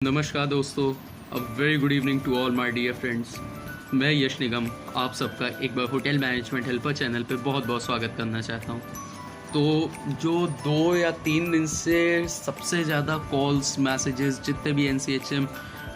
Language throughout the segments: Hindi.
नमस्कार दोस्तों, a very good evening to all my dear friends. मैं यश निगम आप सबका एक बार होटल मैनेजमेंट हेल्पर चैनल पे बहुत बहुत स्वागत करना चाहता हूँ। तो जो 2 या 3 दिन से सबसे ज़्यादा कॉल्स मैसेजेस जितने भी NCHM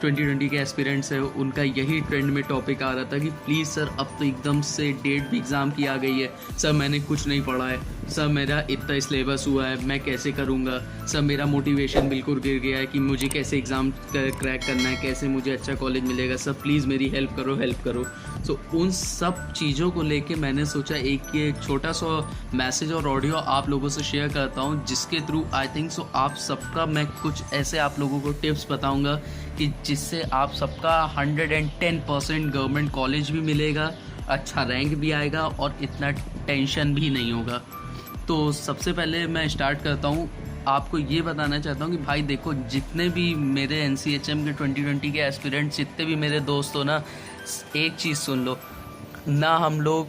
2020 के एस्पिरेंट्स हैं उनका यही ट्रेंड में टॉपिक आ रहा था कि प्लीज़ सर अब तो एकदम से डेट भी एग्ज़ाम की आ गई है, सर मैंने कुछ नहीं पढ़ा है, सर मेरा इतना सिलेबस हुआ है, मैं कैसे करूँगा, सर मेरा मोटिवेशन बिल्कुल गिर गया है कि मुझे कैसे एग्ज़ाम क्रैक करना है, कैसे मुझे अच्छा कॉलेज मिलेगा, सर प्लीज़ मेरी हेल्प करो। सो उन सब चीज़ों को लेके मैंने सोचा एक ये छोटा सा मैसेज और ऑडियो आप लोगों से शेयर करता हूँ, जिसके थ्रू आई थिंक सो आप सबका मैं कुछ ऐसे आप लोगों को टिप्स बताऊँगा कि जिससे आप सबका 110% गवर्नमेंट कॉलेज भी मिलेगा, अच्छा रैंक भी आएगा और इतना टेंशन भी नहीं होगा। तो सबसे पहले मैं स्टार्ट करता हूँ, आपको ये बताना चाहता हूँ कि भाई देखो, जितने भी मेरे NCHM के 2020 के एस्पिरेंट्स, जितने भी मेरे दोस्त हो ना, एक चीज़ सुन लो, ना हम लोग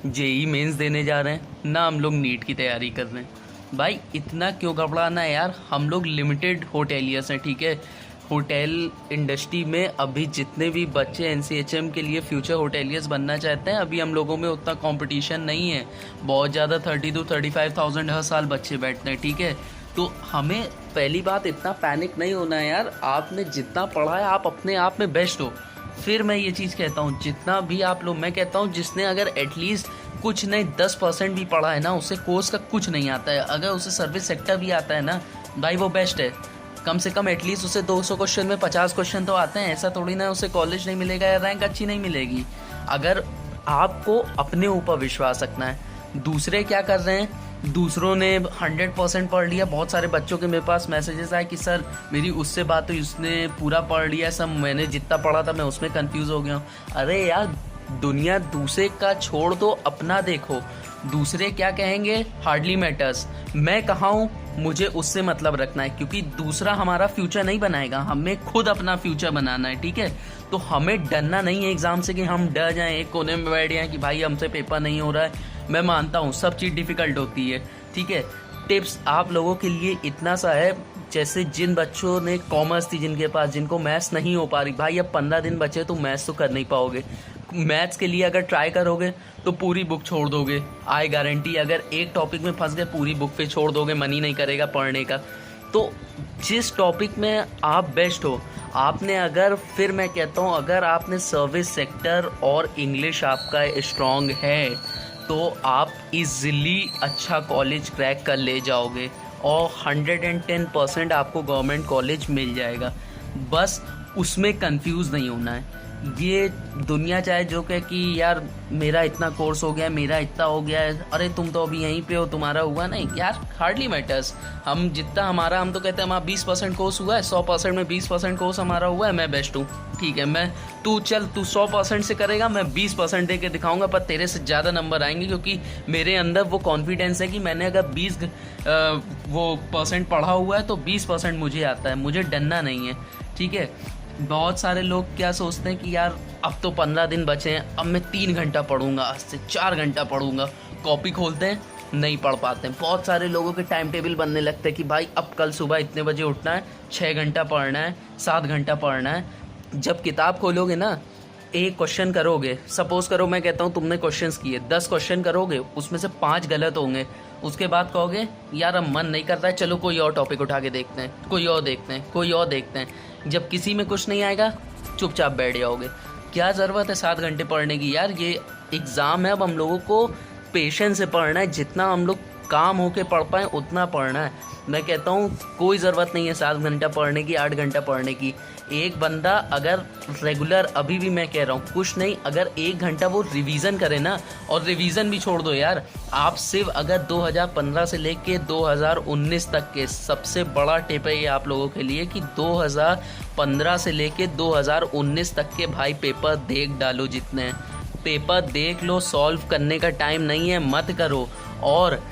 JEE मेंस देने जा रहे हैं, ना हम लोग नीट की तैयारी कर रहे हैं। भाई इतना क्यों घबराना है यार, हम लोग लिमिटेड होटेलियर्स हैं, ठीक है। होटल इंडस्ट्री में अभी जितने भी बच्चे NCHM के लिए फ्यूचर होटेलियर्स बनना चाहते हैं, अभी हम लोगों में उतना कंपटीशन नहीं है। बहुत ज़्यादा 30 to 35,000 हर साल बच्चे बैठते हैं, ठीक है। तो हमें पहली बात इतना पैनिक नहीं होना है यार, आपने जितना पढ़ा है आप अपने आप में बेस्ट हो। फिर मैं ये चीज़ कहता हूँ, जितना भी आप लोग, मैं कहता हूँ जिसने अगर एटलीस्ट कुछ नहीं 10% भी पढ़ा है ना, उसे कोर्स का कुछ नहीं आता है, अगर उसे सर्विस सेक्टर भी आता है ना भाई, वो बेस्ट है। कम से कम एटलीस्ट उसे 200 क्वेश्चन में 50 क्वेश्चन तो आते हैं। ऐसा थोड़ी ना उसे कॉलेज नहीं मिलेगा या रैंक अच्छी नहीं मिलेगी। अगर आपको अपने ऊपर विश्वास रखना है। दूसरे क्या कर रहे हैं, दूसरों ने 100% पढ़ लिया। बहुत सारे बच्चों के मेरे पास मैसेजेस आए कि सर मेरी उससे बात हुई, उसने पूरा पढ़ लिया, सब मैंने जितना पढ़ा था मैं उसमें कंफ्यूज हो गया हूँ। अरे यार, दुनिया दूसरे का छोड़ दो, अपना देखो। दूसरे क्या कहेंगे हार्डली मैटर्स, मैं कहाँ हूँ मुझे उससे मतलब रखना है, क्योंकि दूसरा हमारा फ्यूचर नहीं बनाएगा, हमें खुद अपना फ्यूचर बनाना है, ठीक है। तो हमें डरना नहीं है एग्ज़ाम से कि हम डर जाएं, एक कोने में बैठ जाएं कि भाई हमसे पेपर नहीं हो रहा है। मैं मानता हूँ सब चीज़ डिफ़िकल्ट होती है, ठीक है। टिप्स आप लोगों के लिए इतना सा है, जैसे जिन बच्चों ने कॉमर्स थी जिनके पास, जिनको मैथ्स नहीं हो पा रही, भाई अब 15 दिन बचे तो मैथ्स तो कर नहीं पाओगे। मैथ्स के लिए अगर ट्राई करोगे तो पूरी बुक छोड़ दोगे, आई गारंटी। अगर एक टॉपिक में फंस गए पूरी बुक पे छोड़ दोगे, मन ही नहीं करेगा पढ़ने का। तो जिस टॉपिक में आप बेस्ट हो, आपने अगर, फिर मैं कहता हूँ, अगर आपने सर्विस सेक्टर और इंग्लिश आपका स्ट्रॉन्ग है तो आप इजीली अच्छा कॉलेज क्रैक कर ले जाओगे और 110% आपको गवर्नमेंट कॉलेज मिल जाएगा। बस उसमें कंफ्यूज नहीं होना है। ये दुनिया चाहे जो कहे कि यार मेरा इतना कोर्स हो गया है, मेरा इतना हो गया है, अरे तुम तो अभी यहीं पे हो, तुम्हारा हुआ नहीं यार, हार्डली मैटर्स। हम जितना हमारा, हम तो कहते हैं हमारा 20% कोर्स हुआ है, 100% में 20% कोर्स हमारा हुआ है, मैं बेस्ट हूँ, ठीक है। मैं तू 100% से करेगा, मैं 20% दे के दिखाऊंगा, पर तेरे से ज़्यादा नंबर आएंगे, क्योंकि मेरे अंदर वो कॉन्फिडेंस है कि मैंने अगर 20% पढ़ा हुआ है तो 20% मुझे आता है, मुझे डरना नहीं है, ठीक है। बहुत सारे लोग क्या सोचते हैं कि यार अब तो 15 दिन बचे हैं, अब मैं 3 घंटा पढ़ूंगा, आज से 4 घंटा पढ़ूंगा। कॉपी खोलते हैं, नहीं पढ़ पाते हैं। बहुत सारे लोगों के टाइम टेबल बनने लगते हैं कि भाई अब कल सुबह इतने बजे उठना है, 6 घंटा पढ़ना है, 7 घंटा पढ़ना है। जब किताब खोलोगे ना, एक क्वेश्चन करोगे, सपोज करो मैं कहता हूँ तुमने क्वेश्चंस किए, 10 क्वेश्चन करोगे, उसमें से 5 गलत होंगे। उसके बाद कहोगे यार अब मन नहीं कर रहा है, चलो कोई और टॉपिक उठा के देखते हैं, कोई और देखते हैं। जब किसी में कुछ नहीं आएगा, चुपचाप बैठ जाओगे। क्या ज़रूरत है 7 घंटे पढ़ने की यार, ये एग्ज़ाम है। अब हम लोगों को पेशेंस से पढ़ना है, जितना हम लोग काम होके पढ़ पाएँ उतना पढ़ना है। मैं कहता हूँ कोई ज़रूरत नहीं है 7 घंटा पढ़ने की, 8 घंटा पढ़ने की। एक बंदा अगर रेगुलर, अभी भी मैं कह रहा हूँ कुछ नहीं, अगर 1 घंटा वो रिवीजन करे ना, और रिवीजन भी छोड़ दो यार, आप सिर्फ अगर 2015 से लेके 2019 तक के, सबसे बड़ा टिप है ये आप लोगों के लिए कि 2015 से लेके 2019 तक के भाई पेपर देख डालो, जितने पेपर देख लो। सॉल्व करने का टाइम नहीं है, मत करो। और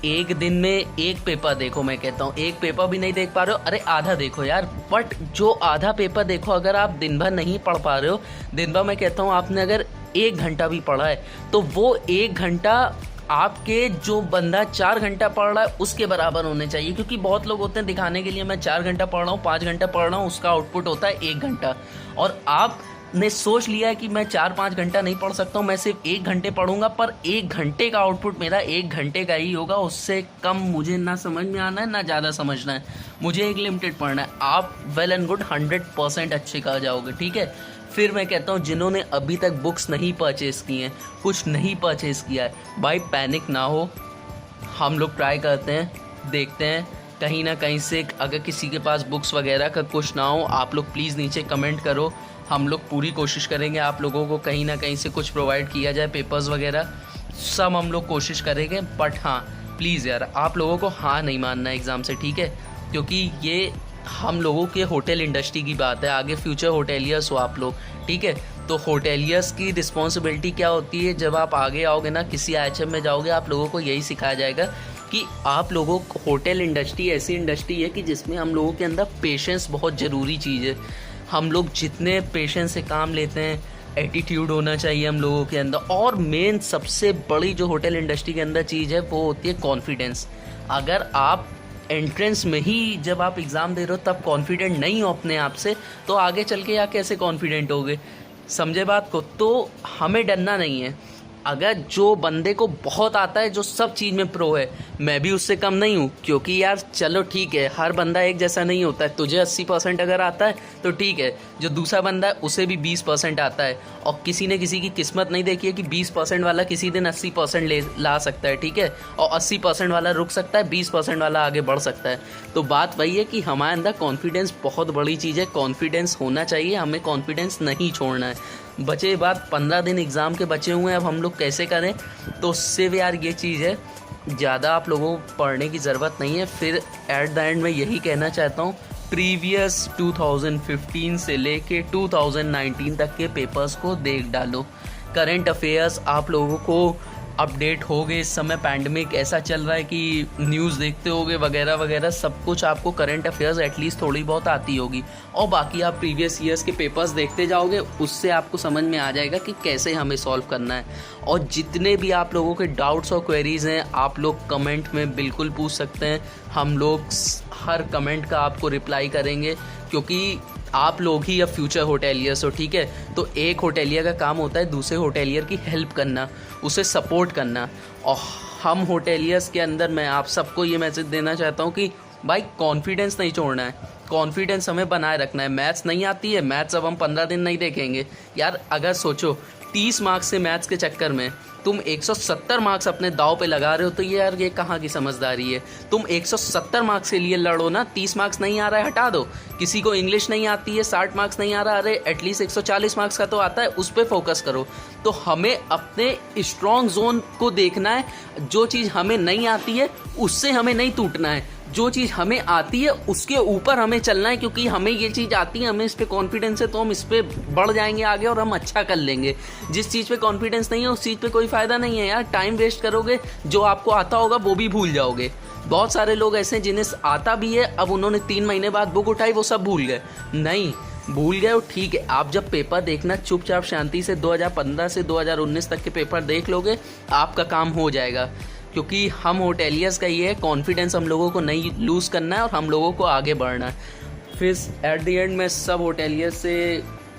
एक दिन में एक पेपर देखो, मैं कहता हूँ एक पेपर भी नहीं देख पा रहे हो, अरे आधा देखो यार। बट जो आधा पेपर देखो, अगर आप दिन भर नहीं पढ़ पा रहे हो, दिन भर मैं कहता हूँ आपने अगर 1 घंटा भी पढ़ा है, तो वो 1 घंटा आपके जो बंदा 4 घंटा पढ़ रहा है उसके बराबर होने चाहिए, क्योंकि बहुत लोग होते हैं दिखाने के लिए मैं 4 घंटा पढ़ रहा हूँ, 5 घंटा पढ़ रहा हूँ, उसका आउटपुट होता है 1 घंटा। और आपने सोच लिया है कि मैं 4-5 घंटा नहीं पढ़ सकता हूँ, मैं सिर्फ 1 घंटे पढ़ूंगा, पर 1 घंटे का आउटपुट मेरा 1 घंटे का ही होगा, उससे कम मुझे ना समझ में आना है ना ज़्यादा समझना है, मुझे एक लिमिटेड पढ़ना है। आप वेल एंड गुड 100% अच्छे का जाओगे, ठीक है। फिर मैं कहता हूँ जिन्होंने अभी तक बुक्स नहीं परचेज़ की हैं, कुछ नहीं परचेज़ किया है, भाई पैनिक ना हो, हम लोग ट्राई करते हैं, देखते हैं कहीं ना कहीं से अगर किसी के पास बुक्स वगैरह का कुछ ना हो, आप लोग प्लीज़ नीचे कमेंट करो, हम लोग पूरी कोशिश करेंगे आप लोगों को कहीं ना कहीं से कुछ प्रोवाइड किया जाए, पेपर्स वगैरह सब हम लोग कोशिश करेंगे। बट हाँ प्लीज़ यार, आप लोगों को हाँ नहीं मानना एग्ज़ाम से, ठीक है, क्योंकि ये हम लोगों के होटल इंडस्ट्री की बात है, आगे फ्यूचर होटेलियर्स हो आप लोग, ठीक है। तो होटेलियर्स की रिस्पॉन्सिबिलिटी क्या होती है, जब आप आगे आओगे ना किसी IHM में जाओगे, आप लोगों को यही सिखाया जाएगा कि आप लोगों को होटल इंडस्ट्री ऐसी इंडस्ट्री है कि जिसमें हम लोगों के अंदर पेशेंस बहुत ज़रूरी चीज़ है। हम लोग जितने पेशेंस से काम लेते हैं, एटीट्यूड होना चाहिए हम लोगों के अंदर, और मेन सबसे बड़ी जो होटल इंडस्ट्री के अंदर चीज़ है वो होती है कॉन्फिडेंस। अगर आप एंट्रेंस में ही जब आप एग्ज़ाम दे रहे हो तब कॉन्फिडेंट नहीं हो अपने आप से, तो आगे चल के या कैसे कॉन्फिडेंट होगे, समझे बात को। तो हमें डरना नहीं है। अगर जो बंदे को बहुत आता है, जो सब चीज़ में प्रो है, मैं भी उससे कम नहीं हूँ, क्योंकि यार चलो ठीक है, हर बंदा एक जैसा नहीं होता है। तुझे 80% अगर आता है तो ठीक है, जो दूसरा बंदा है उसे भी 20% आता है, और किसी ने किसी की किस्मत नहीं देखी है कि 20% वाला किसी दिन 80% ला सकता है, ठीक है, और 80% वाला रुक सकता है, 20% वाला आगे बढ़ सकता है। तो बात वही है कि हमारे अंदर कॉन्फिडेंस बहुत बड़ी चीज़ है, कॉन्फिडेंस होना चाहिए, हमें कॉन्फिडेंस नहीं छोड़ना है। बचे बात 15 दिन एग्ज़ाम के बचे हुए हैं, अब हम लोग कैसे करें, तो उससे भी यार ये चीज़ है, ज़्यादा आप लोगों को पढ़ने की ज़रूरत नहीं है। फिर एट द एंड मैं यही कहना चाहता हूँ, प्रीवियस 2015 से लेके 2019 तक के पेपर्स को देख डालो। करंट अफेयर्स आप लोगों को अपडेट हो गए, इस समय पैंडमिक ऐसा चल रहा है कि न्यूज़ देखते होगे वगैरह वगैरह, सब कुछ आपको करंट अफेयर्स एटलीस्ट थोड़ी बहुत आती होगी, और बाकी आप प्रीवियस ईयर्स के पेपर्स देखते जाओगे, उससे आपको समझ में आ जाएगा कि कैसे हमें सॉल्व करना है। और जितने भी आप लोगों के डाउट्स और क्वेरीज़ हैं, आप लोग कमेंट में बिल्कुल पूछ सकते हैं, हम लोग हर कमेंट का आपको रिप्लाई करेंगे, क्योंकि आप लोग ही अब फ्यूचर होटेलियर्स हो, ठीक है। तो एक होटेलियर का काम होता है दूसरे होटेलियर की हेल्प करना, उसे सपोर्ट करना, और हम होटेलियर्स के अंदर मैं आप सबको ये मैसेज देना चाहता हूँ कि भाई कॉन्फिडेंस नहीं छोड़ना है, कॉन्फिडेंस हमें बनाए रखना है। मैथ्स नहीं आती है, मैथ्स अब हम 15 दिन नहीं देखेंगे यार। अगर सोचो 30 मार्क्स से मैथ्स के चक्कर में तुम 170 मार्क्स अपने दाव पे लगा रहे हो, तो ये यार ये कहाँ की समझदारी है। तुम 170 मार्क्स के लिए लड़ो ना, 30 मार्क्स नहीं आ रहा है हटा दो। किसी को इंग्लिश नहीं आती है, 60 मार्क्स नहीं आ रहा, अरे एटलीस्ट 140 मार्क्स का तो आता है, उस पर फोकस करो। तो हमें अपने स्ट्रॉन्ग जोन को देखना है, जो चीज़ हमें नहीं आती है उससे हमें नहीं टूटना है, जो चीज़ हमें आती है उसके ऊपर हमें चलना है, क्योंकि हमें ये चीज़ आती है, हमें इस पर कॉन्फिडेंस है, तो हम इस पर बढ़ जाएंगे आगे और हम अच्छा कर लेंगे। जिस चीज़ पे कॉन्फिडेंस नहीं है उस चीज़ पे कोई फ़ायदा नहीं है यार, टाइम वेस्ट करोगे, जो आपको आता होगा वो भी भूल जाओगे। बहुत सारे लोग ऐसे हैं जिन्हें आता भी है, अब उन्होंने 3 महीने बाद बुक उठाई, वो सब भूल गए। नहीं भूल गए हो ठीक है, आप जब पेपर देखना चुपचाप शांति से 2015 से 2019 तक के पेपर देख लोगे, आपका काम हो जाएगा। क्योंकि हम होटेलियर्स का ये है, कॉन्फिडेंस हम लोगों को नहीं लूज़ करना है और हम लोगों को आगे बढ़ना है। फिर एट द एंड मैं सब होटेलियर्स से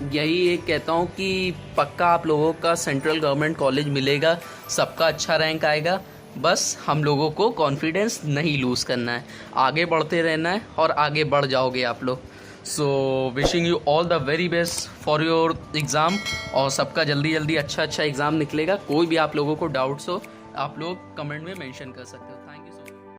यही एक कहता हूँ कि पक्का आप लोगों का सेंट्रल गवर्नमेंट कॉलेज मिलेगा, सबका अच्छा रैंक आएगा, बस हम लोगों को कॉन्फिडेंस नहीं लूज़ करना है, आगे बढ़ते रहना है और आगे बढ़ जाओगे आप लोग। So wishing you all the very best for your exam, और सबका जल्दी जल्दी अच्छा एग्ज़ाम निकलेगा। कोई भी आप लोगों को डाउट्स हो आप लोग कमेंट में मेंशन कर सकते हो। Thank you.